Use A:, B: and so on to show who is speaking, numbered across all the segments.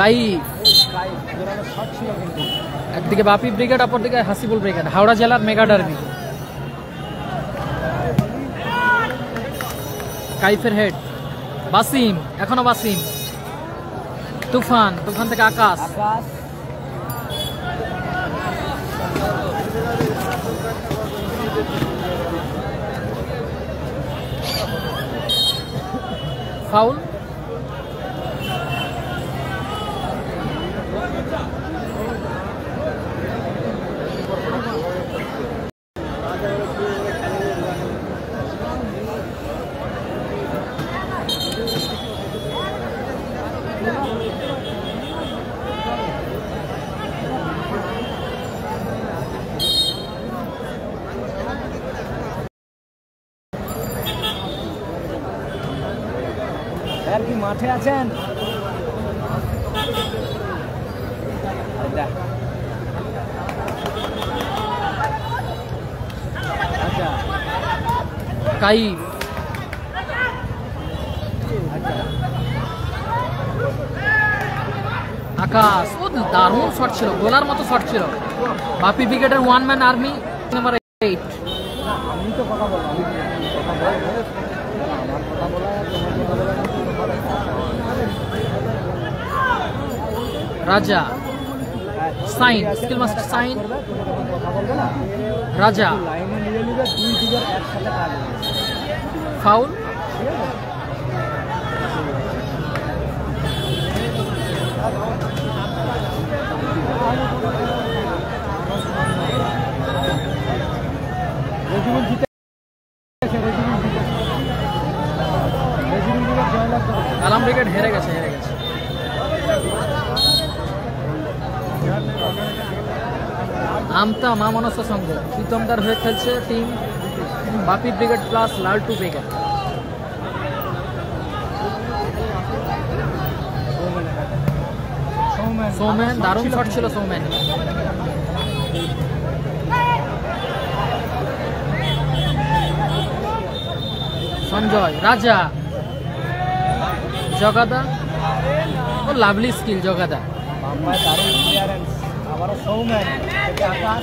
A: কাইফ, একদিকে বাপি ব্রিগেড, অপরদিকে হাসিবুল ব্রিগেড, হাওড়া জেলার মেগা ডার্বি। কাইফের হেড বাসিম, এখনো বাসিম। তুফান, তুফান থেকে আকাশ, ফাউল।
B: কি মাঠে আছেন?
A: কাইফ, আকাশ। ও দারুণ শট ছিল, গোলার মতো শট ছিল। বাপি ব্রিগেডের ওয়ান ম্যান আর্মি নাম্বার 8।
B: আমি তো কথা বললাম,
A: রাজা, সাইন, স্কিল মাস্টার সাইন, রাজা, ফাউল। কালাম ব্রিগেড হেরে গেছে। আমতা মা মনসা সংঘ প্রীতমদার হয়ে খেলছে টিম বাপি ব্রিগেড প্লাস লালটু ব্রিগেড। সৌমেন, দারুণ শট ছিল সৌমেন। সঞ্জয়, রাজা, জগাদা। ও লাভলি স্কিল জগাদা।
B: আবারও সৌমেন থেকে আকাশ,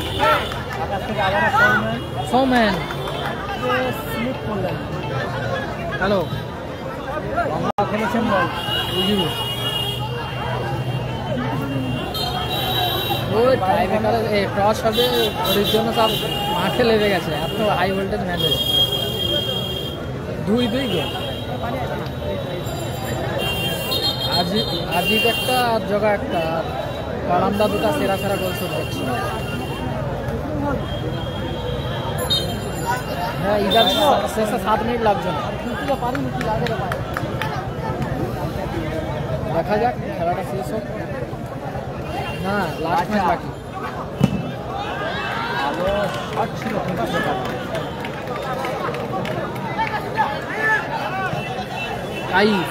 B: আকাশ থেকে আবারও সৌমেন,
A: সৌমেন
B: স্লিপ করলেন।
A: হ্যালো,
B: খেলেছেন বল।
A: ওই টাইব্রেকারে ক্রস হবে, ওর জন্য সব মাঠে লেগে গেছে। এত হাই ভোল্টেজ ম্যাচ হয়েছে। 2-2 গোল। আজিজ একটা আর জগা একটা, আর কালামদা দুটা সেরা সেরা গোল শুট করছে। হ্যাঁ, ইজার শেষে 7 মিনিট লাগছে না। দেখা যাক, খেলাটা শেষ হোক। না, লাস্ট ম্যাচ বাকি। কাইফ,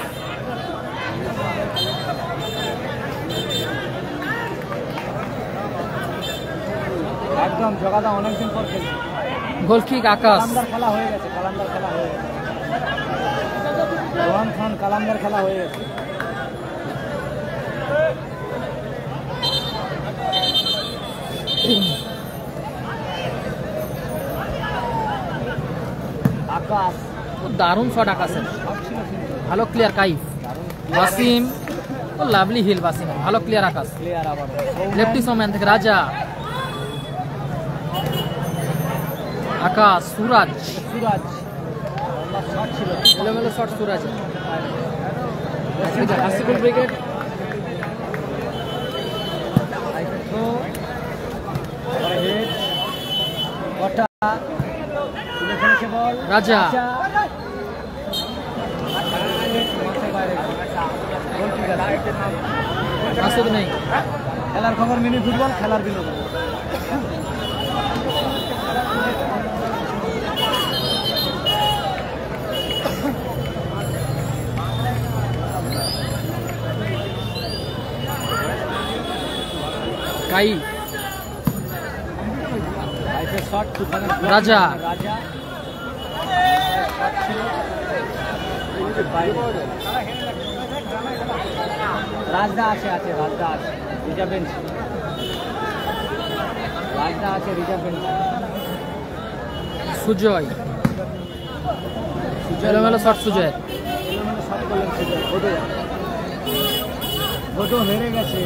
B: একদম জগাদা অনেকদিন পর খেলছে।
A: গোল কিক আকাশ।
B: কালামদার খেলা হয়ে গেছে, রোহান খান কালামদার খেলা হয়ে গেছে। আকাশ,
A: দারুণ শট আকাশের, ভালো ক্লিয়ার। কাইফ, ওয়াসিম, ও লাভলি হিল ওয়াসিম, ভালো ক্লিয়ার আকাশ। লেফটি সৌম্যান থেকে রাজা, আকাশ, সুরাজ, এলোমেলো শট সুরাজ। হাসিবুল ব্রিগেড, রাজা, মাসুদ নেই।
B: খেলার খবর মিনি ফুটবল, খেলার বিনোদন।
A: কাইফ,
B: রাজা, রাজদা আছে রাজদা আছে রিজার্ভ বেঞ্চ রাজদা আছে রিজার্ভ বেঞ্চ
A: সুজয় এলোমেলো শট সুজয়
B: শট করলেন সুজয় ভোটো হেরে গেছে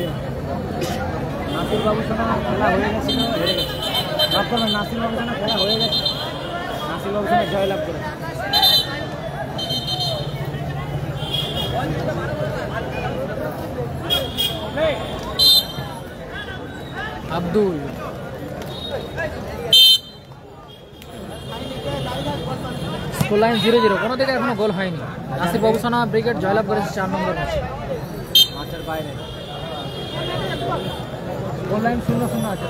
B: নাসির বাবু সোনা খেলা হয়ে গেছিল হেরে গেছে লাভ করবেন নাসির বাবু সোনা খেলা হয়ে গেছে নাসির বাবু সোনা জয়লাভ করে
A: আব্দুল স্কোর লাইন 0-0 কোনো দিকে এখনো গোল হয়নি নাসির বাবুসানা ব্রিগেড জয়লাভ করেছে 4 নম্বর ম্যাচে
B: মাঠের বাইরে গোল লাইন 0-0 আছে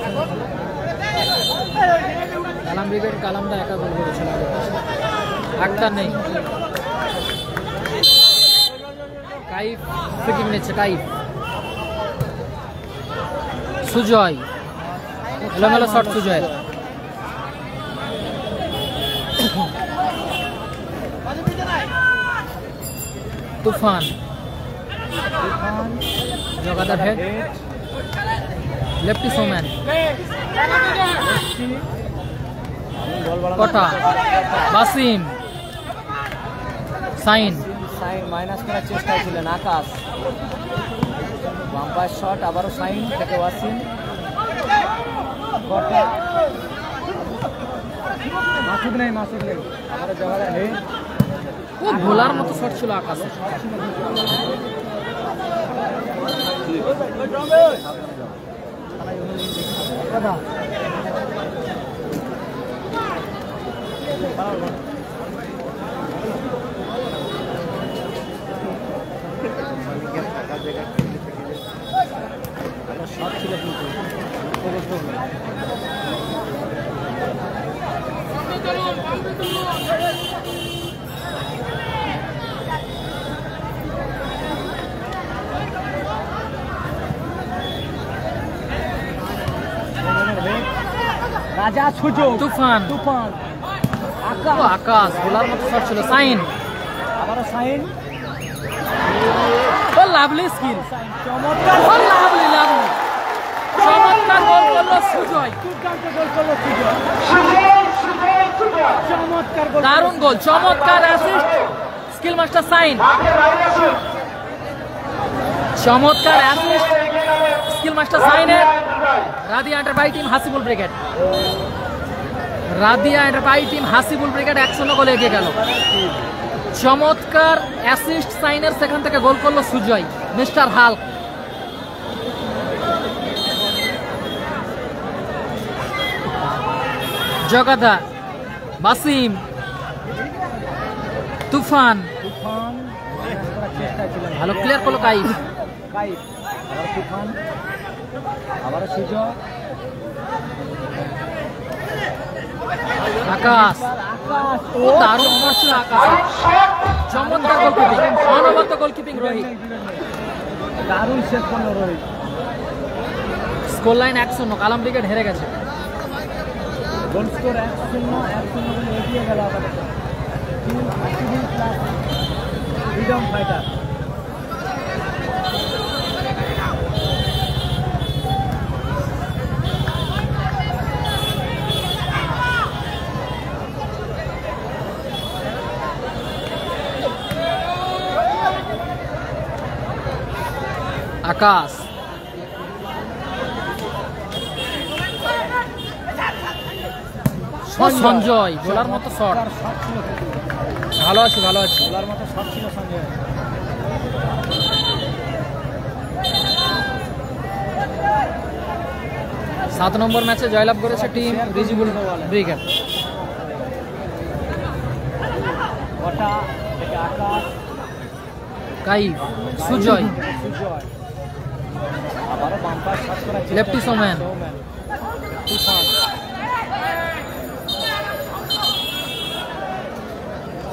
A: কালাম ব্রিগেড কালামদা একা গোল করেছিল আক্তার নেই কাইফ ফ্রিকিং নিচ্ছে কাইফ সুজয় এলোমেলো শট সুজয় তুফান জগাদার হেড লেফটি সোম্যান কটা বাসিম সাইন
B: মাইনাস করার চেষ্টায় ছিলেন আকাশ বাম্পার শট আবারও সাইন থেকে ওয়াসিম কটা মাসুদ নেই আবারও জগাদার হেড
A: ও ভোলার মতো শট ছিল আকাশে
B: শট ছিল কিন্তু রাজা সুযোগ
A: তুফান আকাশ ভোলার মতো শট ছিল সাইন
B: আবারও সাইন
A: ও লাভলি স্কিল
B: চমৎকার
A: ও লাভলি চমৎকার গোল করলো সুজয়
B: দুর্দান্ত গোল করলো সুজয় চমৎকার গোল
A: দারুণ গোল চমৎকার অ্যাসিস্ট স্কিল মাস্টার সাইন চমৎকার অ্যাসিস্ট স্কিল মাস্টার সাইনের Radia enterprise team Hasibul brigade Radiya enterprise team Hasibul brigade 1-0 গোলে এগিয়ে গেল চমৎকার অ্যাসিস্ট সাইনের সেখান থেকে গোল করলো সুজয় মিস্টার হাল্ক জগাদা বাসিম তুফান ভালো ক্লিয়ার করলো কাইফ
B: আবার তুফান আবার সুজয়
A: আকাশ ও দারুণ করছিল আকাশ চমৎকার গোলকিপিং অনবদ্য গোলকিপিং রোহিত
B: দারুণ শেষ করলো রোহিত
A: স্কোর লাইন 1-0 কালাম ব্রিগেড হেরে গেছে
B: গোল স্কোর 1-0 বলে এগিয়ে গেল আবার ফ্রিডম ফাইটার
A: আকাশ সঞ্জয় গোলার মতো শট ভালো আছে
B: গোলার মতো শট ছিল সঞ্জয়
A: 7 নম্বর ম্যাচে জয়লাভ করেছে টিম রিজিবুল ব্রিগেড
B: আকাশ
A: কাইফ সুজয়
B: আবারও বাম্পার শট করার চেষ্টা
A: লেফটি সোম্যান
B: তুফান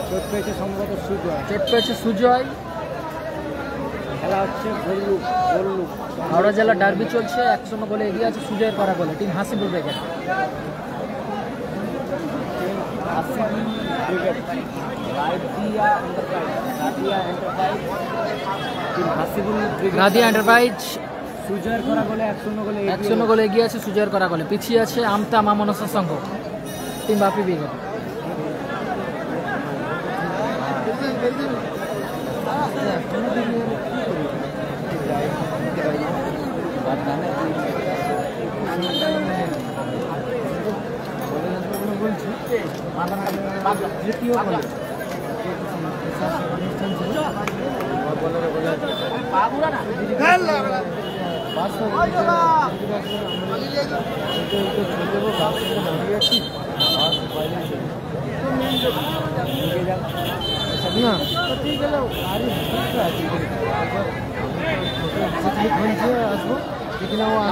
B: চোট পেয়েছে সম্ভবত
A: সুজয়
B: খেলা হচ্ছে গোল্লুক
A: হাওড়া জেলা ডার্বি চলছে 1-0 গোলে এগিয়ে আছে সুজয়ের করা গোলে team Hasibul brigade
B: Radiya enterprise
A: Radiya enterprise
B: সুজয়ের করা গোলে 1-0 গোলে
A: 1-0 গোলে এগিয়ে আছে। সুজয়ের করা গোলে পিছিয়ে আছে আমতা মামনসা সংঘ টিম বাপি ব্রিগেড।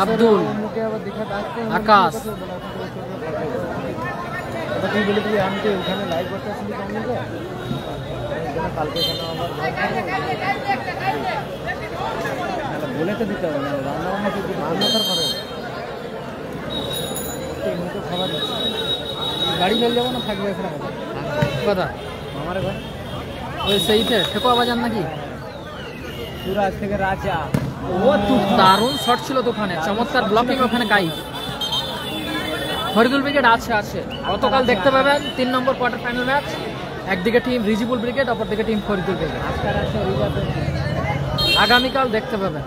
A: আব্দুল আকাশ
B: তুই বলে দিবি আমি তো ওখানে লাইভ করতে আসলি কালকে বলে তো দিতে হবে না রান্না বান্না করতে রান্নাটার করে এমনি খাবার
A: গাড়ি নিয়ে যাবো না থাকবে এখানে কথা
B: আমার ঘর
A: ওই সেইতে ঠেকোয়া বাজার নাকি
B: সুরাজ থেকে রাজা
A: ও দারুণ শট ছিল তো ওখানে চমৎকার ব্লকিং ওখানে কাইফ। ফরিদুল ব্রিগেড আছে গতকাল দেখতে পাবেন 3 নম্বর কোয়ার্টার ফাইনাল ম্যাচ, একদিকে টিম রিজিবুল ব্রিগেড অপরদিকে টিম ফরিদুল ব্রিগেড। আগামীকাল দেখতে পাবেন।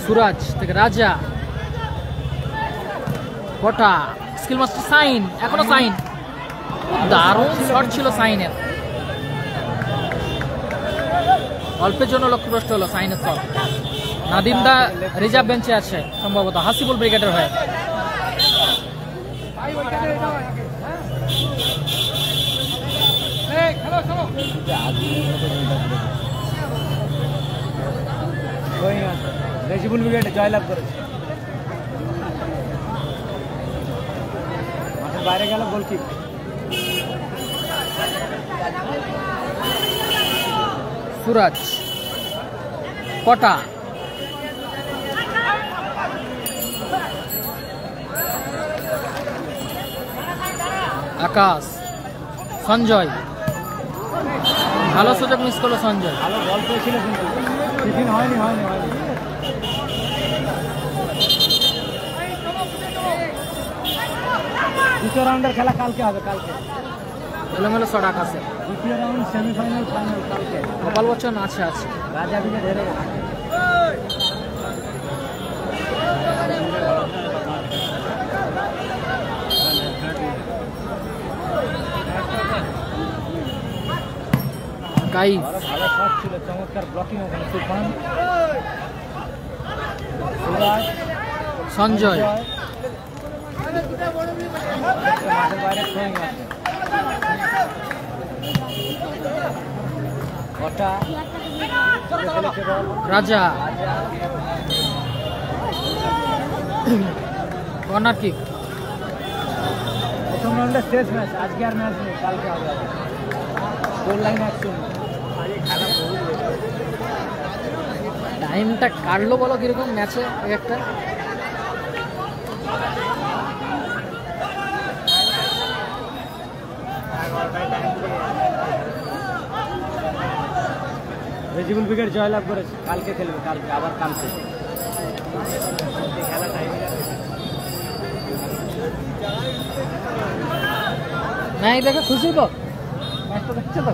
A: সুরাজ থেকে রাজা কোটা স্কিল মাস্টার সাইন এখনো সাইন দারুণ শট ছিল সাইনের, অল্পের জন্য লক্ষ্যভ্রষ্ট হলো সাইনের শট। নাদিম দা রিজার্ভ বেঞ্চে আছে সম্ভবত হাসিবুল ব্রিগেডের হয়ে।
B: রেজিবুল ব্রিগেড জয়লাভ করেছে। মাঠের বাইরে গেল গোলকিপ।
A: সুরাজ কোটা আকাশ সঞ্জয় ভালো সুযোগ মিস করলো সঞ্জয়।
B: ভালো বল পেয়েছিল কিন্তু টিফিন হয়নি। দ্বিতীয় রাউন্ডের খেলা কালকে হবে।
A: এলোমেলো শট আকাশে।
B: দ্বিতীয় রাউন্ড সেমিফাইনাল ফাইনাল কালকে।
A: গোপাল বচ্চন আছে
B: রাজা বিজয় হেরে গেছে।
A: কাইফ
B: ভালো শট ছিল, চমৎকার ব্লকিং ওখানে তুফান। সুরাজ
A: সঞ্জয়
B: মাঠের বাইরে থ্রোয়িং আছে। কটা
A: রাজা কর্নার কিক।
B: প্রথম রাউন্ডের শেষ ম্যাচ, আজকে আর ম্যাচ নেই, কালকে হবে। Goal line action.
A: টাইমটা কাটলো বলো কিরকম ম্যাচে একটা।
B: রেজিবুল ব্রিগেড জয়লাভ করেছে। কালকে খেলবে, কালকে আবার কালকে খেলা টাইম
A: নাই দেখে খুশি তো ম্যাচটা দেখছে তো।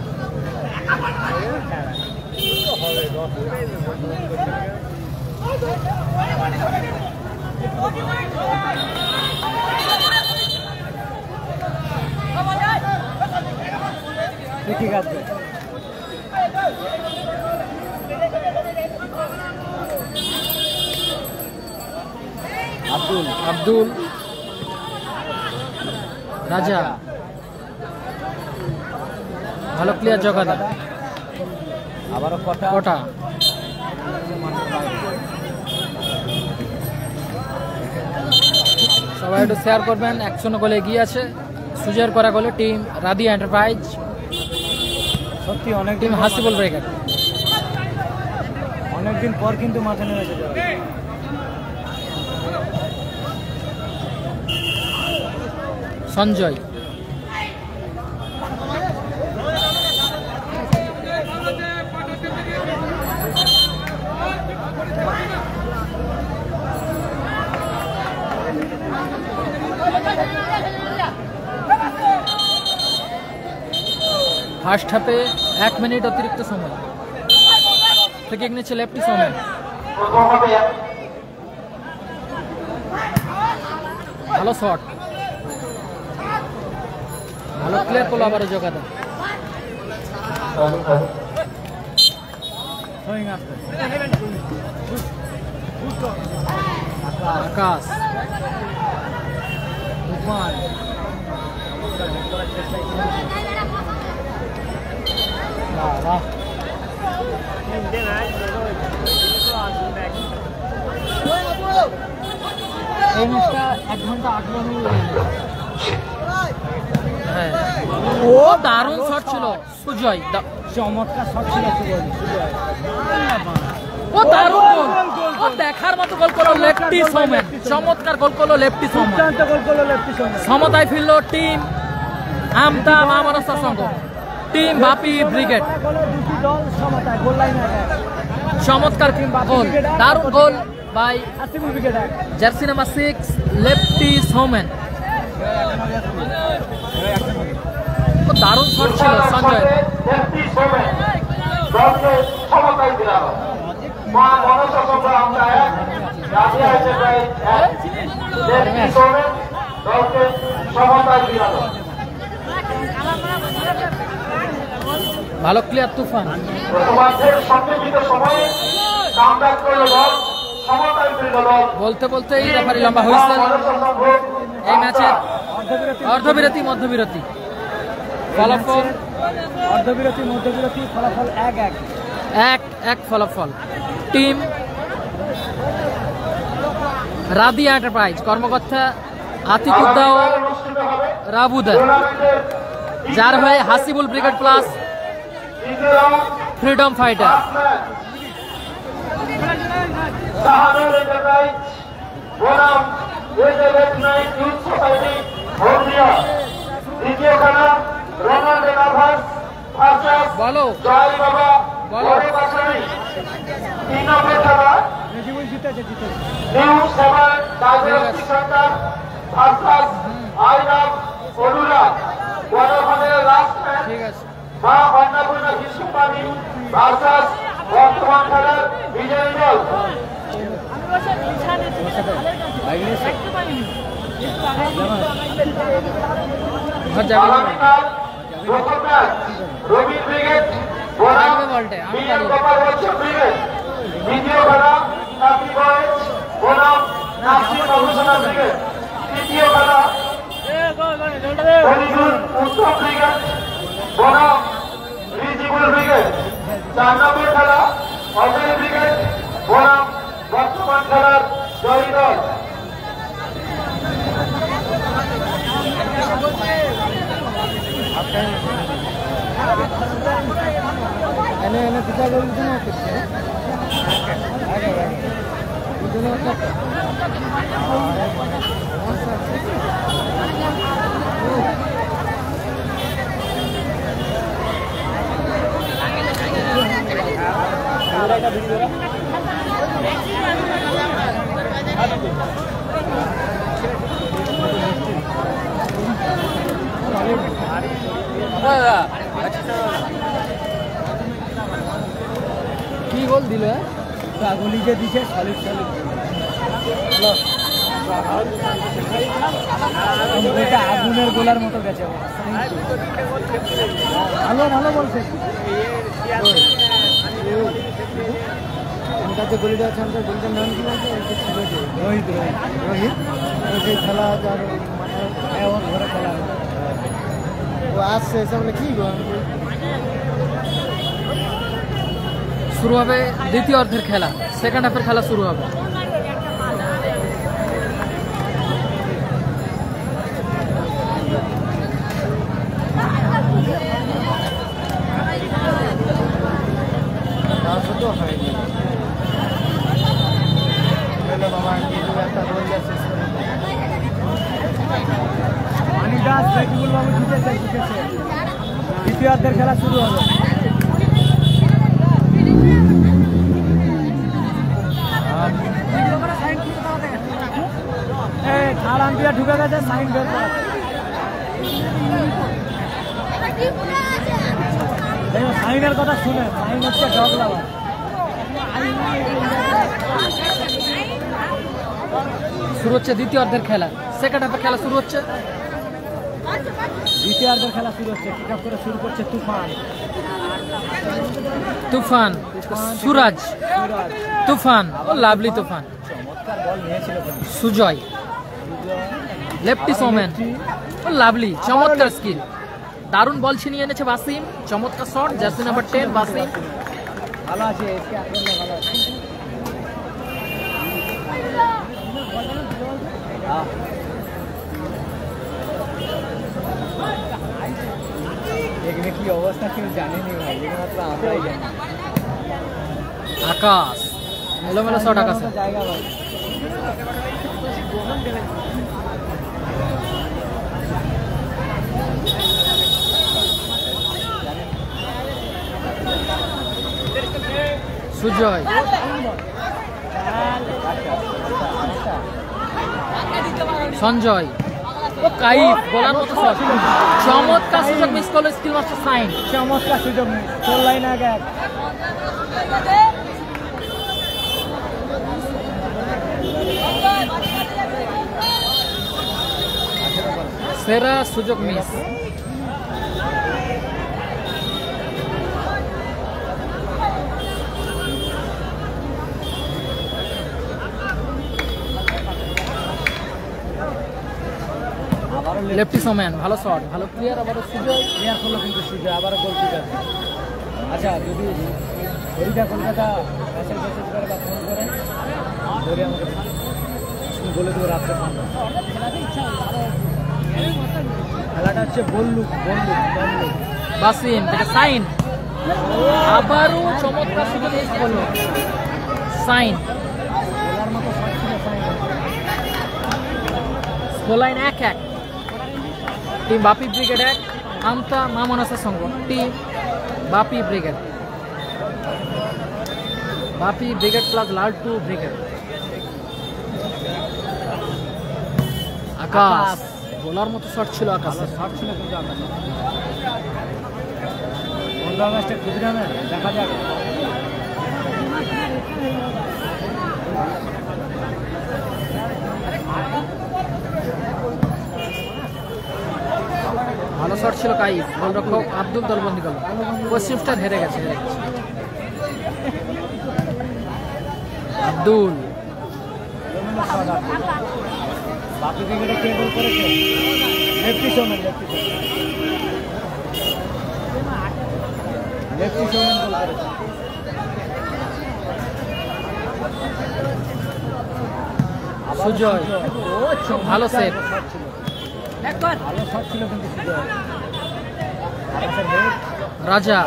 B: ঠিক আছে।
A: আব্দুল রাজা ভালো প্লেয়ার জগাদা
B: আবারও
A: কোটা সবাই একটু শেয়ার করবেন। 100 গোলে এগিয়ে আছে। সুজয়ের করা গোলে টিম রাদিয়া এন্টারপ্রাইজ,
B: সত্যি অনেক
A: টিম হাসিবুল ব্রিগেড।
B: অনেকদিন পর কিন্তু মাঠে নেমেছে।
A: সঞ্জয় ফার্স্ট হাফে 1 মিনিট অতিরিক্ত সময়। থেকে নিচ্ছে লেফটি সমেন, ভালো শট, ভালো ক্লিয়ার করলো আবারও যোগাদা। আকাশ তুফান এই ম্যাচটা 1 ঘন্টা 8 মিনিট হ্যাঁ। ও দারুণ শট ছিল সুজয়,
B: চমৎকার শট ছিল সুজয়।
A: ও দারুণ গোল, ও দেখার মতো গোল করলো লেফটি সমেন, চমৎকার গোল করলো লেফটি সমেন,
B: গোল করলো লেফটি সমেন।
A: সমতায় ফিরলো টিম আমতা মামনসা সংঘ, টিম বাপি ব্রিগেড।
B: দুটি দল সমতায়, গোল লাইনে
A: চমৎকার গোল, দারুণ goal by
B: Hasibul brigade,
A: jersey number 6 lefty Somen. দারুণ শট ছিল সঞ্জয়। ভালো ক্লিয়ার তুফান, বলতে বলতে এই রেফারি লম্বা হুইসেল। এই ম্যাচের অর্ধবিরতি মধ্যবিরতি, ফলাফল
B: অর্ধবিরতি মধ্যবিরতি, ফলাফল 1-1
A: ফলাফল। টিম রাদিয়া এন্টারপ্রাইজ কর্মকর্তা আতিকুদ্দা ও রাবুদা, যার হয়ে Hasibul brigade plus freedom fighter. বলো বলো, ঠিক আছে।
C: রবি ব্রিগেড বনাম বিএম গোপালগঞ্জ ব্রিগেড, দ্বিতীয় খেলা নাসি বয়েজ বনাম নাসি গবেষণা ব্রিগেড, তৃতীয় খেলা হরিজুল উত্তম ব্রিগেড বনাম রিজিবুল ব্রিগেড, 4 নম্বর খেলা অজয় ব্রিগেড বনাম বর্তমান খেলার জয়ী দল।
B: এনে পিতা গোল দিন
A: কি গোল দিল?
B: গোলিকে দিছে সলিড সলিড, আগুনের গোলার মতো গেছে। ভালো ভালো বলছে। যে গলিটা আছে আমাদের গলিটার নাম কি বলছে? রোহিত রোহিত রোহিত সেই খেলা যার মানে ওর ঘরে খেলা ও আসছে সামনে কি
A: শুরু হবে দ্বিতীয় অর্ধের খেলা, সেকেন্ড হাফের খেলা শুরু হবে।
B: দ্বিতীয় অর্ধের খেলা শুরু হবে। থার্ড আম্পায়ার ঢুকে গেছে, সাইন বের করা। সাইনের কথা শুনে, সাইন হচ্ছে ডগ লাভার।
A: শুরু হচ্ছে দ্বিতীয় অর্ধের খেলা, সেকেন্ড হাফের খেলা শুরু হচ্ছে।
B: দ্বিতীয়ার্ধের খেলা শুরু হচ্ছে, কিক আপ করে শুরু করছে তুফান।
A: তুফান, সুরাজ, তুফান, ও লাভলি তুফান।
B: চমৎকার বল নিয়েছিল
A: সুজয়, লেফটি সোমেন, ও লাভলি, চমৎকার স্কিল, দারুণ বল ছিনিয়ে এনেছে বাসিম, চমৎকার শট, জার্সি নাম্বার 10 বাসিম।
B: ভালো আছে, এসকে আক্রমণ ভালো আছে। এখানে কি অবস্থা কেউ জানেনি ভাই, একমাত্র আমরাই জানি।
A: আকাশ, এলোমেলো শট আকাশে।
B: জায়গা ভাই,
A: সুজয়, সঞ্জয়, ও কাইফ, বলার মতো শট, চমৎকার সুযোগ মিস করলো স্কিল মাস্টার সাইন।
B: চমৎকার সুযোগ, 4 লাইন আগে।
A: সেরা সুযোগ মিস। লেফটি সোম্যান, ভালো শট, ভালো ক্লিয়ার, আবারও সুজয়
B: ক্লিয়ার করলো কিন্তু সুজয়, আবারও গোল কিপার। আচ্ছা, যদি হরিদা কলকাতা মেসেজ করে বা ফোন করে ধরে আমাকে বলে দেবো রাত্রে ফোন। খেলাটা হচ্ছে বললুক।
A: বাসিম থেকে সাইন, আবারও চমৎকার সুযোগ মিস করলো সাইন।
B: খেলার মতো শট ছিল sign.
A: Scoreline 1-1। Team Bapi brigade 1, আমতা মামনাসা সংঘ। টিম বাপি ব্রিগেড, বাপি ব্রিগেড প্লাস লালটু ব্রিগেড। আকাশ, বলার মতো শট ছিল আকাশ,
B: শট ছিল কিন্তু আকাশ। 15 আগস্টে ক্ষুদিরামে দেখা যাক।
A: ভালো শট ছিল কাইফ, গোলরক্ষক আব্দুল দলবন্দি করল। পশ্চিম স্টার হেরে গেছে। আব্দুল,
B: বাকি ক্রিকেটে কে গোল করেছে? লেফটি সোমেন গোল করেছে।
A: সুজয়, ভালো সেভ,
B: ভালো শট ছিল কিন্তু সুজয়।
A: রাজা,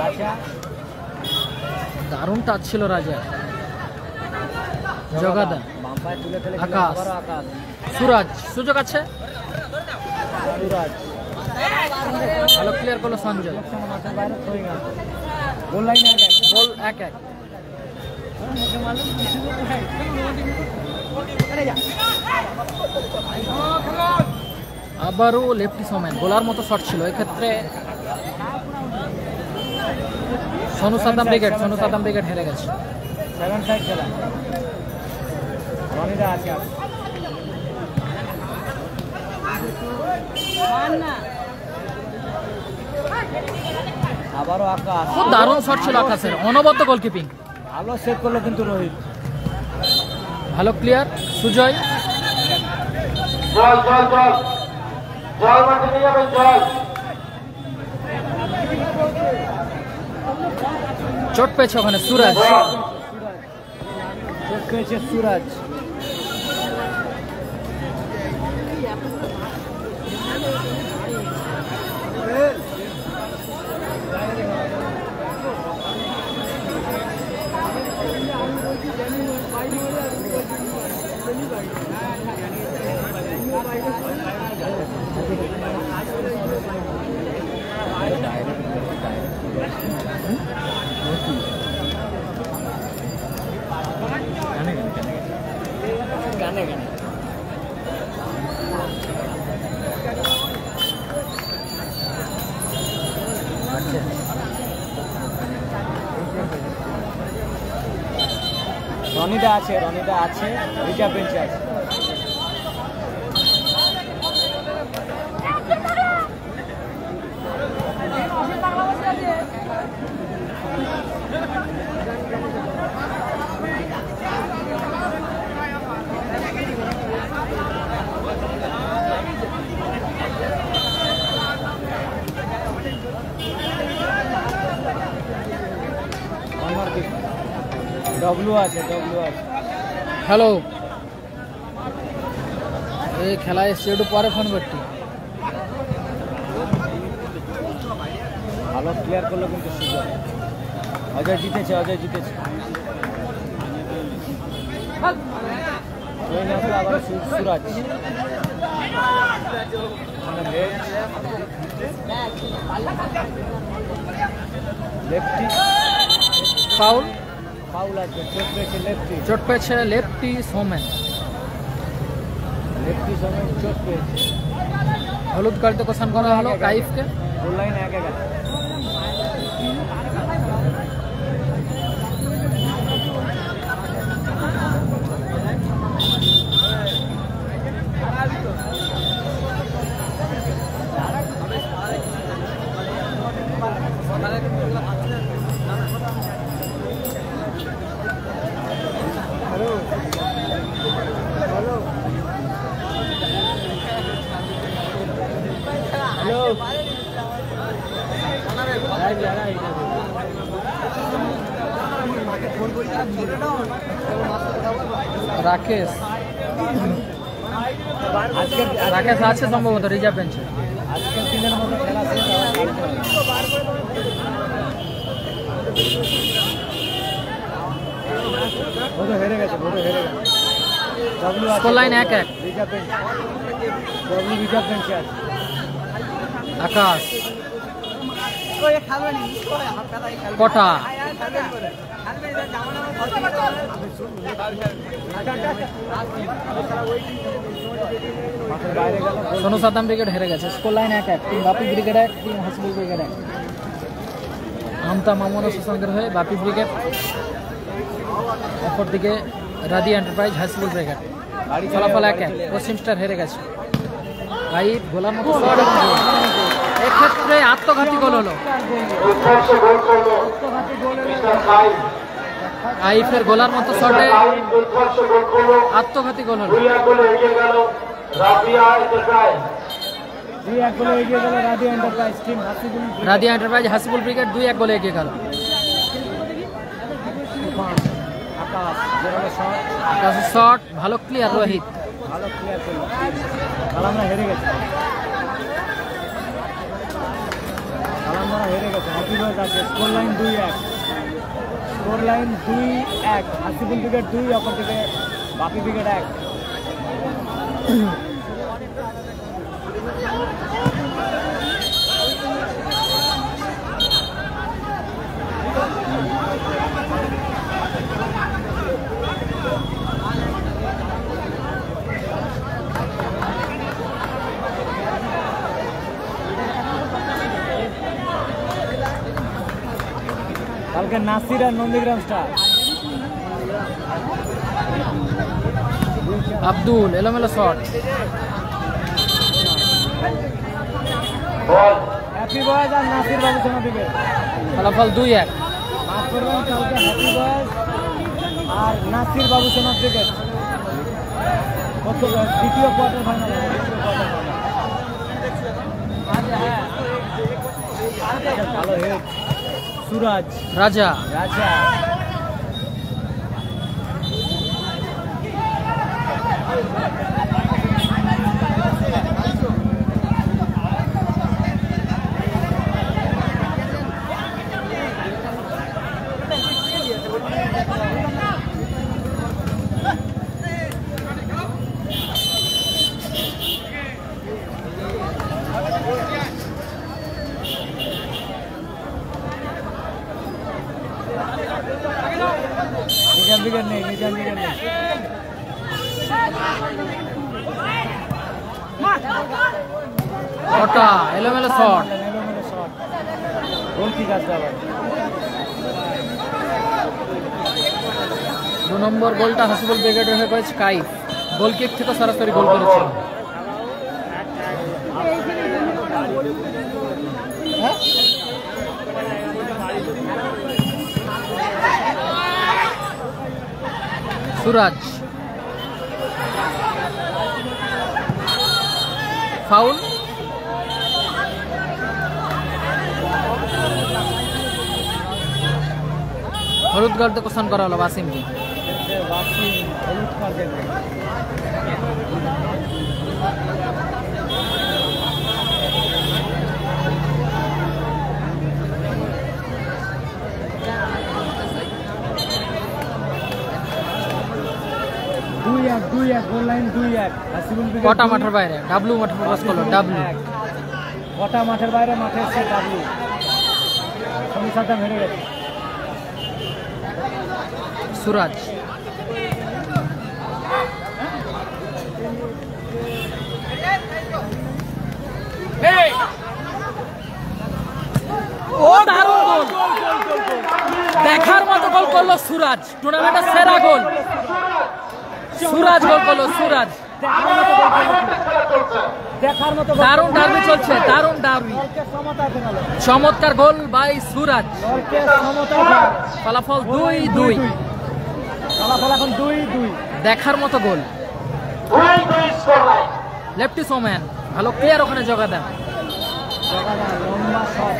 A: দারুণ টাচ ছিল রাজা। জগাদা, আকাশ, সুরাজ, সুযোগ আছে, ভালো ক্লিয়ার করলো সঞ্জয়।
B: গোল লাইন আগে,
A: গোল 1-1। আবারও লেফটি সোমেন, গোলার মতো শট ছিল এক্ষেত্রে। সোনু সাদ্দাম ব্রিগেড হেরে গেছে।
B: 7 সাইড খেলা, রনিদা আছে। আবারও আকাশ,
A: খুব দারুণ শট ছিল আকাশের, অনবদ্য গোলকিপিং,
B: ভালো সেভ করলো কিন্তু রোহিত।
A: ভালো ক্লিয়ার, সুজয়,
C: জল মাঠে নিয়ে যাবেন, জল।
A: চোট পেয়েছে ওখানে সুরাজ।
B: চোট পেয়েছে সুরাজ। রনিদা আছে রিজার্ভ বেঞ্চে আছে। ডব্লু আছে।
A: হ্যালো, এই খেলা এসছে, একটু পরে ফোন করছি।
B: ভালো ক্লিয়ার করলো কিন্তু সুযোগ। অজয় জিতেছে। আবার সুরাজ লেফটি
A: ফাউল
B: আছে,
A: চোট পেয়েছে লেফটি সোমেন।
B: চোট পেয়েছে।
A: হলুদ কার্ডে কোশ্চেন করা হলো কাইফকে।
B: গোল লাইন একে গেছে।
A: রাকেশ আছে সম্ভবত রিজার্ভ বেঞ্চে।
B: আজকের দিনের মতো খেলা হেরে গেছে।
A: Score line 1-1।
B: রিজার্ভ বেঞ্চে আছে।
A: আকাশ কটা সোনু সাদ্দাম ব্রিগেড হেরে গেছে। Score line 1-1। Team Bapi brigade 1, team Hasibul brigade 1। Mamata Mamun সুসঙ্গের হয়ে বাপি ব্রিগেড, অপরদিকে রাদি এন্টারপ্রাইজ হাসিবুল ব্রিগেড। ফলাফল 1-1। পশ্চিম স্টার হেরে গেছে। গাইড গোলার মতো শট, এক্ষেত্রে আত্মঘাতী গোল হলো। আইফের গোলার মতো শটে আত্মঘাতী গোল হলো। রাদিয়া এন্টারপ্রাইজ হাসিবুল ব্রিগেড 2-1 গোলে এগিয়ে গেল। আকাশের শট ভালো ক্লিয়ার, রোহিত
B: ভালো ক্লিয়ার করলো। কালামরা হেরে গেছে। হাসিবুল আছে। Score line 2-1। হাসিবুল ব্রিগেড 2, অপরদিকে বাপি ব্রিগেড 1। কালকে নাসির আর নন্দীগ্রাম স্টার।
A: আব্দুল এলোমেলো শট।
B: হ্যাপি বয়েজ আর নাসির বাবু সোনা ব্রিগেড।
A: ফলাফল 2-1।
B: কালকে হ্যাপি বয়েজ আর নাসির বাবু সোনা ব্রিগেড দ্বিতীয় কোয়ার্টার ফাইনাল। ভালো হেড সুরাজ
A: রাজা
B: নিজাম নেই।
A: ওটা এলোমেলো শট।
B: গোল কি কাজ আবার
A: 2 নম্বর গোলটা হাসিবুল ব্রিগেডের হয়ে করেছে কাইফ, গোল কিক থেকে সরাসরি গোল করেছে। সুরাজ ফাউল, হলুদ কার্ড কোশ্চেন করা হলো ওয়াসিমকে।
B: হলুদ কার্ড দেখবে। দুই এক গোল লাইন 2-1 হাসিবুল ব্রিগেড।
A: কটা মাঠের বাইরে? ডাব্লু মাঠের প্রবেশ করলো, ডাব্লু।
B: কটা মাঠের বাইরে? মাঠের সে ডাব্লু সমস্যাটা হেরে গেছে।
A: সুরাজ ও দারুণ গোল, দেখার মতো গোল করলো সুরাজ, টুর্নামেন্টের সেরা গোল সুরাজ গোল করলো। সুরাজ
B: দেখার মতো
A: দারুণ ডার্বি চলছে, দারুণ ডার্বি, চমৎকার গোল বাই সুরাজ। ফলাফল 2-2,
B: ফলাফল এখন 2-2।
A: দেখার মতো গোল। লেফটি সোম্যান ভালো ক্লিয়ার, ওখানে জগা দেন।
B: লম্বা শট।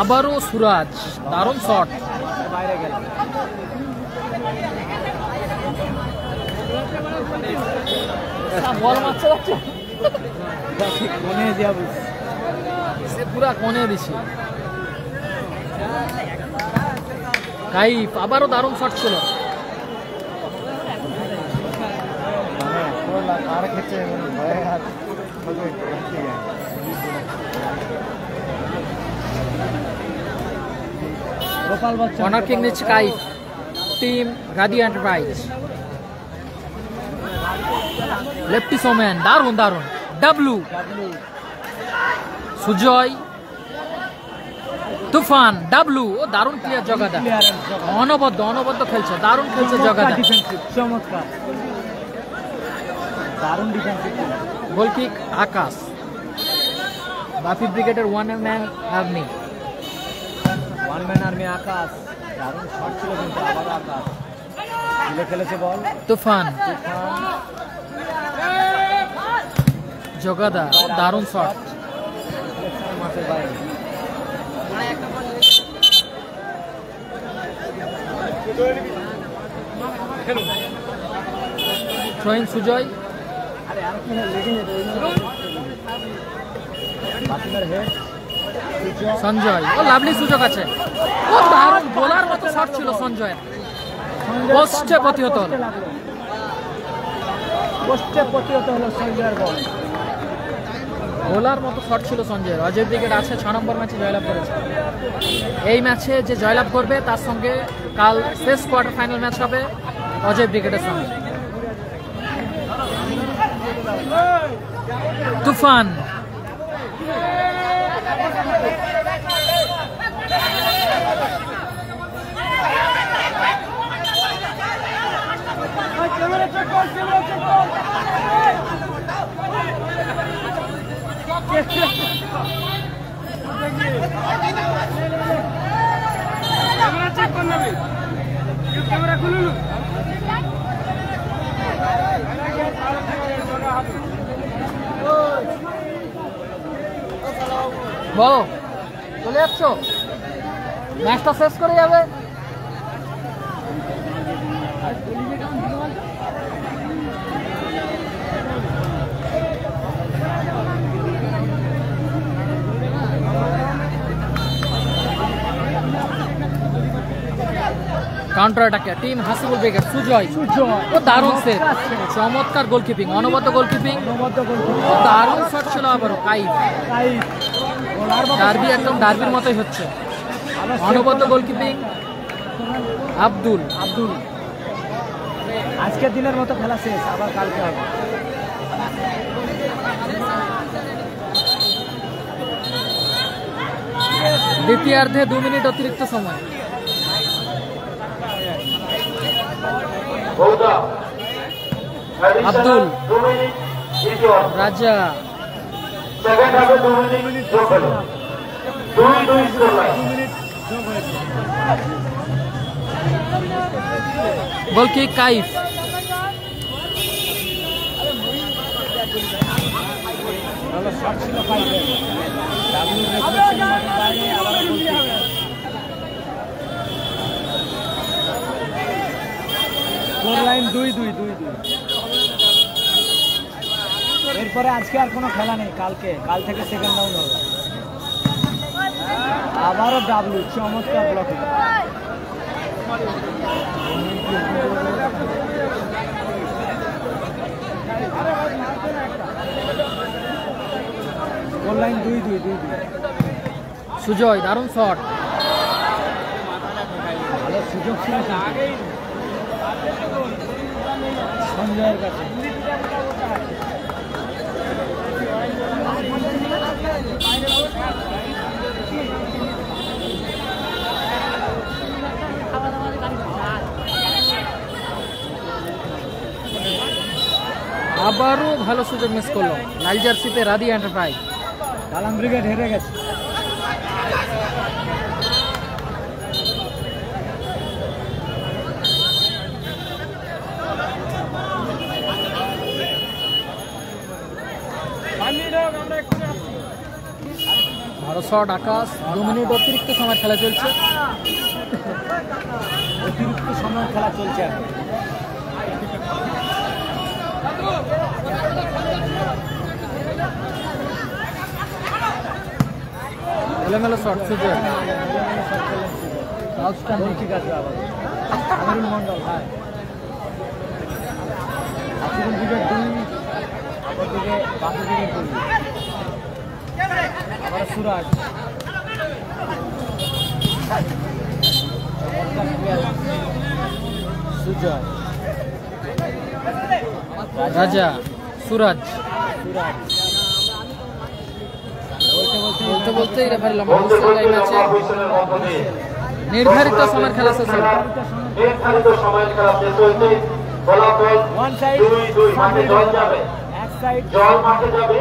A: আবারও সুরাজ, দারুণ শট,
B: বাইরে গেল।
A: বল মারছে
B: কোণে যাব,
A: সে পুরা কোণে দিছে। কাইফ আবারও দারুণ শট ছিল। কর্নার কিক নিচ্ছে কাইফ, টিম গাদি এন্টারপ্রাইজ। লেফটি সোম্যান দারুণ দারুণ, ডাব্লু সুজয়, তুফান, ডাব্লু ও দারুণ ক্লিয়ার জগাদা, অনবদ্য অনবদ্য খেলছে, দারুণ খেলছে জগাদা।
B: চমৎকার দারুণ ডিফেন্সিভ।
A: গোল কিক আকাশ, বাফি ব্রিগেডের ওয়ান ম্যান আর্মি।
B: আকাশ দারুণ শট ছিল, কিন্তু আবার আকাশ তুলে খেলেছে বল।
A: তুফান জগাদা ও দারুণ শট।
B: মাঠের বাইরে
A: থ্রোইন সুজয়, সঞ্জয় ও লাভলি সুযোগ আছে, ও দারুণ গোলার মতো শট ছিল সঞ্জয়ের, পোস্টে প্রতিহত হলো।
B: পোস্টে প্রতিহত হলো সঞ্জয়ের বল।
A: গোলার মতো শট ছিল সঞ্জয়ের। অজয় ব্রিগেড আছে 6 নম্বর ম্যাচে জয়লাভ করেছে। এই ম্যাচে যে জয়লাভ করবে তার সঙ্গে কাল শেষ কোয়ার্টার ফাইনাল ম্যাচ হবে অজয় ব্রিগেডের সঙ্গে। তুফান বলো, চলে যাচ্ছ? ম্যাচটা শেষ করে যাবে। কাউন্টার অ্যাটাকে টিম হাসিবুল ব্রিগেড, সুজয় ও দারুণ সেভ, চমৎকার গোলকিপিং, অনবদ্য গোলকিপিং, দারুণ শট ছিল আবারও কাইফ। ডার্বি একদম ডার্বির মতোই হচ্ছে, অনবদ্য গোলকিপিং। আব্দুল
B: আজকের দিনের মতো খেলা শেষ, আবার কালকে হবে।
A: দ্বিতীয়ার্ধে 2 মিনিট অতিরিক্ত সময়। আব্দুল রাজা
C: সেকেন্ড হাফে 2 মিনিট যোগ হলো 2-2 স্কোর লাইন।
A: গোল কিক কাইফ।
B: লাইন 2-2 এরপরে আজকে আর কোনো খেলা নেই, কাল থেকে সেকেন্ড রাউন্ড হবে। আবারও ডাব্লিউ, চমৎকার ব্লকিং। Goal line 2-2।
A: সুজয় দারুণ শট।
B: ভালো সুযোগ ছিল সঞ্জয়ের কাছে।
A: আবারও ভালো সুযোগ মিস করলো লাল জার্সিতে রাদি এন্টারপ্রাইজ।
B: কালাম ব্রিগেড হেরে গেছে।
A: ভালো শট আকাশ। 2 মিনিট অতিরিক্ত সময় খেলা চলছে।
B: অতিরিক্ত সময় খেলা চলছে এখন।
A: এলোমেলো শট সুজয়।
B: ঠিক আছে আবার আমিরুল মন্ডল। হ্যাঁ আফ্রিকান ক্রিকেট 2 ওদিকে বাকি ক্রিকেট 2। আবার সুরাজ সুজয়
A: রাজা সুরাজ। বলতে বলতে রেফারি লম্বা হুইসেল লাইন আছে। নির্ধারিত সময়ের খেলা শেষ হলো।
C: নির্ধারিত সময়ের খেলা শেষ হয়েছে। ফলাফল 2-2। মাঠে জল যাবে,
B: এক সাইড
C: জল মাঠে যাবে।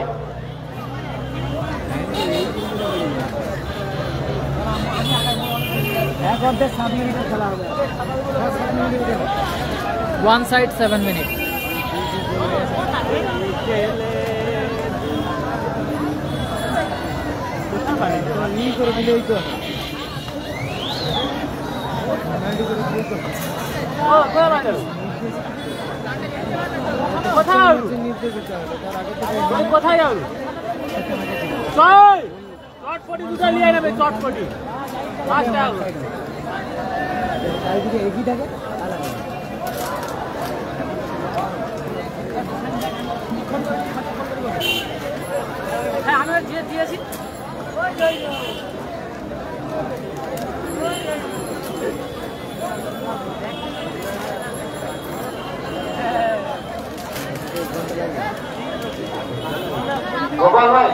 B: এক অর্ধেক 7 মিনিটের খেলা হবে।
A: 1 সাইড 7 মিনিট।
B: করে দিলেই তো
D: কোথায় যাবে? চটপটি দুটো নিয়ে নেবে, চটপটি 5 টাকা।
B: চারিদিকে একই থাকে।
D: হ্যাঁ আমি দিয়েছি।
C: গোপাল ভাই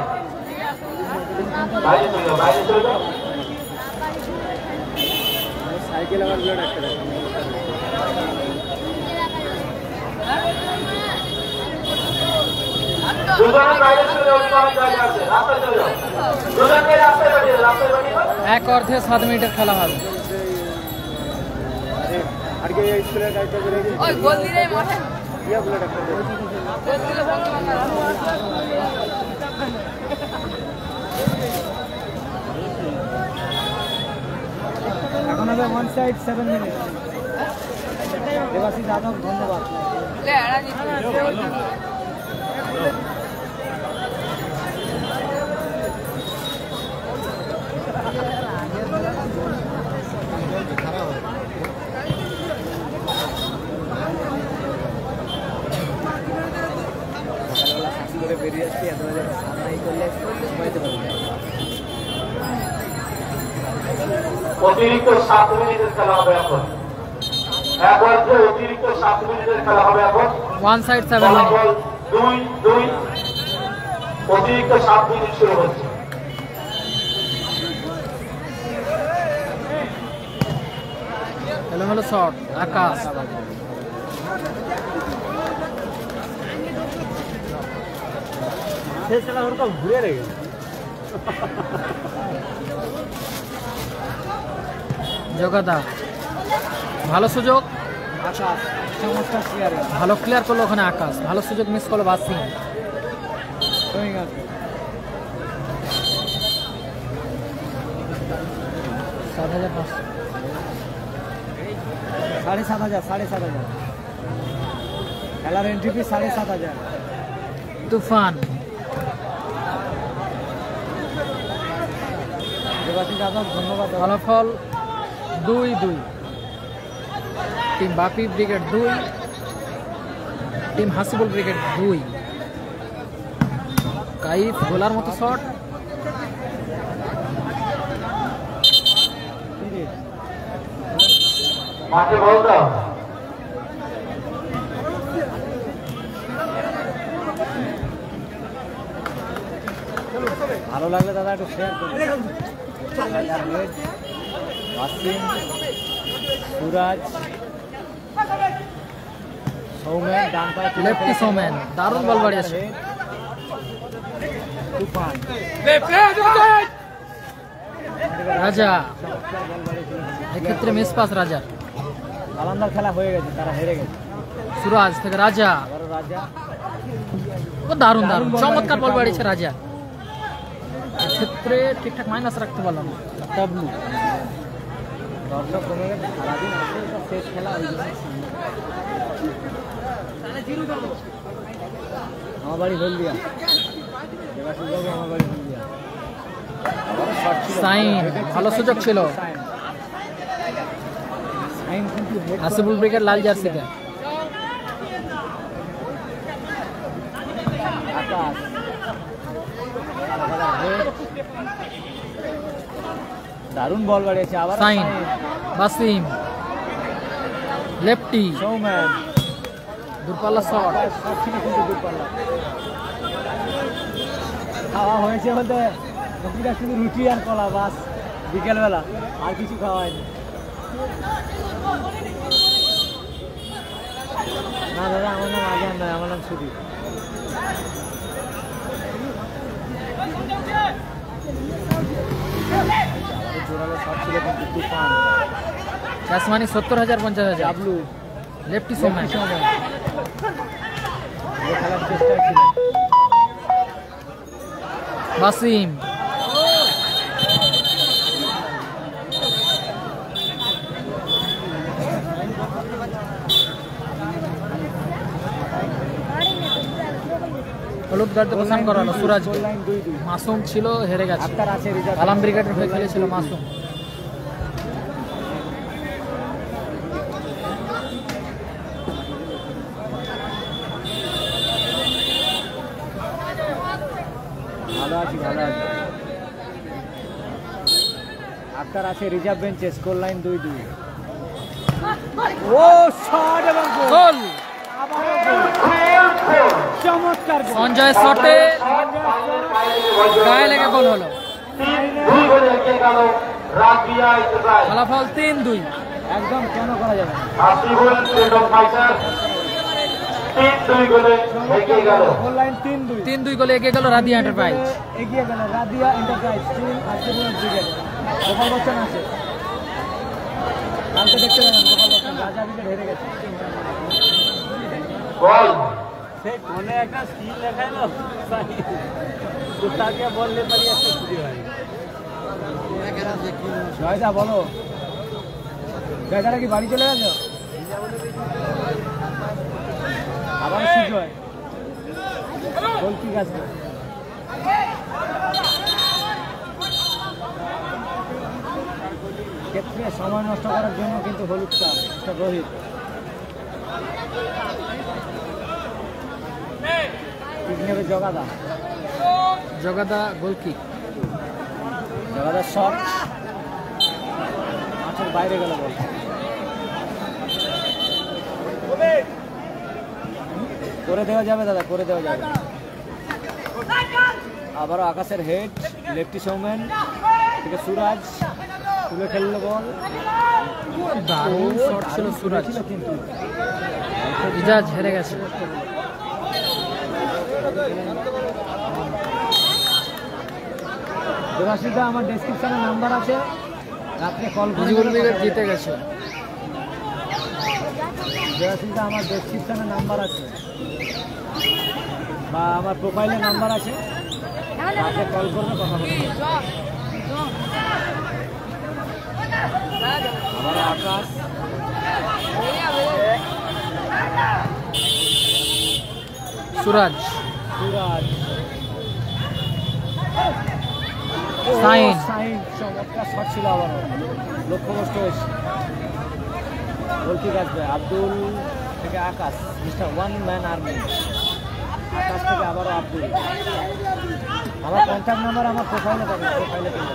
C: বাইরে চলে যাও, বাইরে চলে যাও।
B: সাইকেল আবার ব্লাড একটা
C: দুজনে বাইরে চলে যাও, অনেক জায়গা আছে, রাস্তায় চলে যাও। দুজনকে রাস্তায় পাঠিয়ে দাও, রাস্তায় পাঠিয়ে দাও।
A: এক অর্ধে 7 মিনিটের খেলা হবে।
B: আজকে এই স্কুলের দায়িত্ব করে দিই।
D: ওই গোল দিলে মাঠে
B: ইয়া ব্লাড একটা
D: গোল দিলে বল
B: এখন হবে 1 সাইড 7 মিনিট। দেবাশিস যাদব ধন্যবাদ।
D: লে আড়া দিতে
B: বেরিয়ে আসছি, এত সামনাই করলে ঘুমাইতে পারবো।
C: অতিরিক্ত 7 মিনিটের খেলা হবে এখন। এক অর্ধে অতিরিক্ত 7 মিনিটের খেলা হবে এখন।
A: One side 7 minute.
C: ফলাফল 2-2, অতিরিক্ত 7 মিনিট শুরু হচ্ছে।
A: এলোমেলো শট আকাশ,
B: শেষ খেলা ওরকম ঘুরে রেখে
A: জগাদা ভালো সুযোগ,
B: আকাশ চমৎকার ক্লিয়ার
A: ভালো ক্লিয়ার করলো ওখানে আকাশ, ভালো সুযোগ মিস করলো বাসিং।
B: হয়ে গেছে
A: 7,500
B: 7,500 খেলার এন্ট্রি ফি 7,500।
A: তুফান
B: দেবাশিস দাদা ধন্যবাদ।
A: ফলাফল 2-2। Team Bapi brigade 2, team Hasibul brigade 2। Kaif গোলার মতো শট,
C: মাঠে বল দাও।
B: ভালো লাগলে দাদা একটু শেয়ার করুন। ওয়াসিম, সুরাজ, সৌমেন ডান পায়ে
A: লেফটি সৌমেন দারুণ বল বাড়িয়েছে।
B: তুফান
A: রাজা এক্ষেত্রে মিস পাস রাজার।
B: নালন্দার খেলা হয়ে গেছে, তারা হেরে গেছে।
A: সুরাজ থেকে রাজা,
B: আবারও রাজা,
A: ও দারুণ দারুণ চমৎকার বল বাড়িয়েছে রাজা। এক্ষেত্রে ঠিকঠাক মাইনাস রাখতে পারলাম না। ডাবলু
B: দর্শক কমে গেছে, সারাদিন আসে এটা শেষ খেলা ওই জন্য। আমার বাড়ি হলদিয়া, দেবাশিস বাবু আমার বাড়ি হলদিয়া। আবারও শট ছিল,
A: সাইন ভালো সুযোগ ছিল।
B: সাইন কিন্তু হেড
A: হাসিবুল ব্রিগেড লাল জার্সিতে।
B: আকাশ দারুণ বল বাড়িয়েছে। আবার
A: সাইন বাসিম লেফটি
B: সৌম্যান
A: দূরপাল্লা শট,
B: সব ছিল কিন্তু দূরপাল্লা। খাওয়া হয়েছে বলতে রুটিটা শুধু রুটি আর কলা, বাস বিকেলবেলা আর কিছু খাওয়া হয়নি। না দাদা আমার নাম আজান নয়, আমার নাম সুদীপ। জোরালো শট ছিল কিন্তু তুফান।
A: চাষমানি 70,000 50,000।
B: ডাবলু
A: লেফটি সৌমেন
B: খেলার চেষ্টা ছিল।
A: বাসিম হলুদ গার্ডে প্রসান করালো সুরাজ।
B: Goal line 2-2।
A: মাসুম ছিল, হেরে গেছে।
B: আক্তার আছে রিজার্ভ।
A: আলাম ব্রিগেডের হয়ে খেলেছিল মাসুম।
B: ভালো আছি, ভালো আছি। আক্তার আছে রিজার্ভ বেঞ্চে, স্কোর লাইন 2-2। ও শট এবং গোল।
A: গোল
B: আবারও গোল। চমৎকার গোল।
A: সঞ্জয় শটে গায়ে লেগে গোল হলো।
C: 3-2 গোলে এগিয়ে গেল রাবিয়া ইসরাইল।
A: ফলাফল 3-2।
B: একদম কেন করা যাবে না।
C: হাসিবুল ফ্রিডম ফাইটার 3-2 গোলে এগিয়ে গেল।
B: Goal line 3-2।
A: 3-2 গোলে এগিয়ে গেল রাদিয়া এন্টারপ্রাইজ।
B: এগিয়ে গেল Radia enterprise team Hasibul brigade. Gopal Bachchan আছে, কালকে দেখতে পেলাম গোপাল বচ্চন রাজা ব্রিগেড হেরে গেছে।
C: গোল
D: সে কোনে একটা স্কিল দেখাইলো কুত্তাকে বললে পারি একটা খুঁজে হয়।
B: জয়দা বলো, জয়দারা কি বাড়ি চলে গেছো? আবার সুজয় গোল ঠিক আছে। ক্ষেত্রে সময় নষ্ট করার জন্য কিন্তু হলুদ কার্ড, এটা রোহিত। ঠিক নেবে জগাদা,
A: জগাদা গোল কিক।
B: জগাদার শট মাঠের বাইরে গেল বল। করে দেওয়া যাবে দাদা, করে দেওয়া যাবে। আবারও আকাশের হেড, লেফটি সৌমেন থেকে সুরাজ তুলে খেললো বল।
A: দারুণ শট ছিল সুরাজ,
B: কিন্তু
A: ইজাজ হেরে গেছে।
B: দেবাশিসদা আমার ডেসক্রিপশনে নাম্বার আছে, রাত্রে কল করে
A: রিজিবুল ব্রিগেড জিতে গেছে।
B: দেবাশিসদা আমার ডেসক্রিপশনে নাম্বার আছে বা আমার প্রোফাইলে নাম্বার আছে, রাত্রে কল করবে, কথা বলবে। আবার আকাশ,
A: সুরাজ,
B: সুরাজ,
A: সাইন,
B: সাইন চমৎকার শট ছিল, আবারও লক্ষ্যভ্রষ্ট হয়েছে। গোলকিক আসবে আব্দুল থেকে আকাশ, মিস্টার ওয়ান ম্যান আর্মি। আকাশ থেকে আবারও আব্দুল। আমার কন্ট্যাক্ট নাম্বার আমার প্রোফাইলে পাবেন, প্রোফাইলে পেয়ে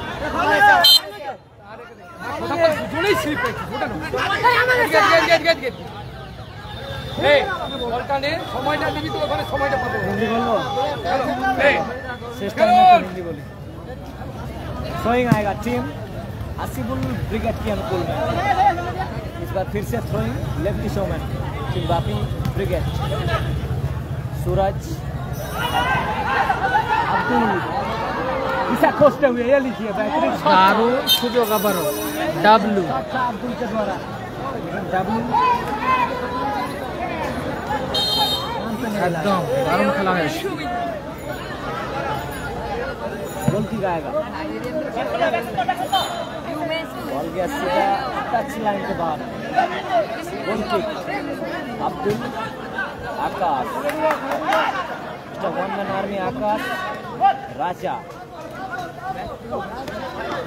B: हिंदी बोलो, हिंदी बोली। थ्रोइंग आएगा टीम हासिबुल ब्रिगेड की अनुकूल में। इस बार फिर से throwing lefty Somen team Bapi brigade. Suraj, Abdul इसे खोजते हुए ये लीजिए बेहतरीन
A: दारुण सुजोग आबारो डाब्लू,
B: अब्दुल के द्वारा। डाब्लू
A: একদম দারুণ খেলা হয়েছে।
B: गोल की आएगा, बॉल गया सीधा टच लाइन के बाद। गोल किक अब्दुल आकाश, वन मैन आर्मी आकाश, राजा,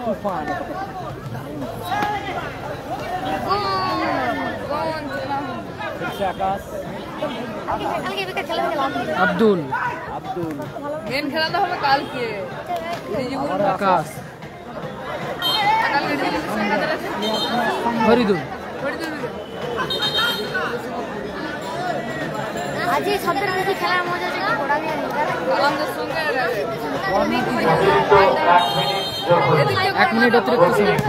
B: तूफान, फिर से आकाश,
A: আব্দুল,
B: अब्दुल,
E: মেন খেলাটা হবে কালকে।
B: और
A: আকাশ,
E: কালকে রিজিবুল কাদের আছে?
A: ফরিদুল,
F: আজ এই শব্দের মধ্যে খেলার মজা যে কি ওরা নিয়ে
E: আমাদের সঙ্গে
A: এক মিনিট অতিরিক্ত সময়।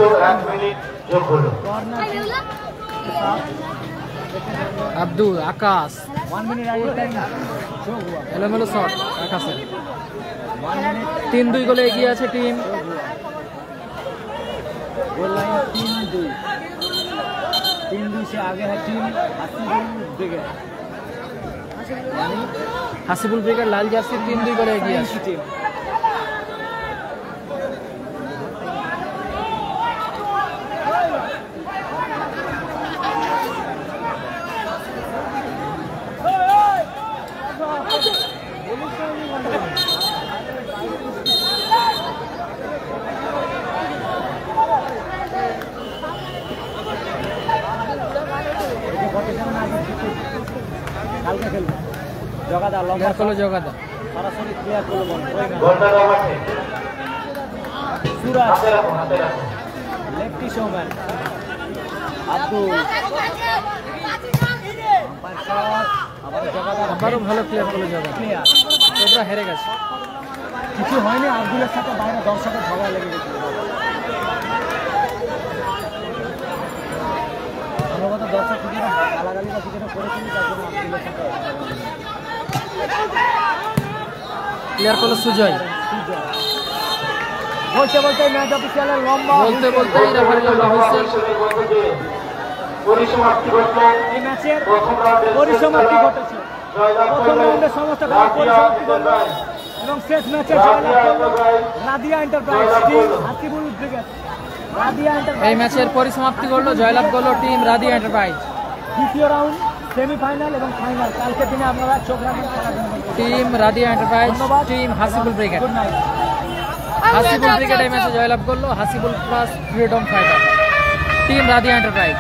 A: আব্দুল, আকাশ,
B: 1 मिनट आगे टाइम शो हुआ।
A: এলোমেলো শট আকাশের।
B: 1 मिनट
A: 3-2 গোলে এগিয়ে আছে টিম।
B: गोल लाइन 3-2, 3-2 से आगे है टीम हासिबुल ब्रिगेड, यानी
A: হাসিবুল ব্রিগেড লাল জার্সি 3-2 গোলে এগিয়ে আছে।
B: टीम। কালকে খেলবো জগাদা লম্বা
A: ক্লিয়ার করলো জগাদা,
B: সরাসরি ক্লিয়ার করলো বল। সুরাজ, লেফটি শোম্যান আব্দুল, আবার জগাদা
A: আবারও ভালো ক্লিয়ার করলো জগাদা।
B: ক্লিয়ার।
A: তোমরা হেরে গেছে।
B: কিছু হয়নি, আব্দুলের সাথে বাইরে দর্শকের ঝগড়া লেগে গেছিল। সম্ভবত দর্শক কিছুটা গালাগালি বা কিছুটা করেছিল, তার জন্য আব্দুলের সাথে
A: ক্লিয়ার করলো সুজয়।
B: বলতে বলতে ম্যাচ অফিসিয়ালের লম্বা
A: বলতে বলতে রেফারি লম্বা হুইসেল।
B: এই ম্যাচের পরিসমাপ্তি ঘটেছে। প্রথম রাউন্ডের সমস্ত খেলা পরিসমাপ্তি ঘটল এবং শেষ ম্যাচে জয়লাভ করল Radia enterprise team Hasibul brigade. Radia
A: এই
B: এন্টারপ্রাইজ
A: ম্যাচের পরিসমাপ্তি করলো, জয়লাভ করলো টিম রাদিয়া এন্টারপ্রাইজ।
B: দ্বিতীয় রাউন্ড, সেমিফাইনাল এবং ফাইনাল কালকে দিনে আপনারা চোখ রাখুন।
A: Team Radia enterprise, team Hasibul brigade.
B: Good night.
A: Hasibul brigade এই ম্যাচে জয়লাভ করলো। Hasibul plus freedom fighter, team Radia enterprise.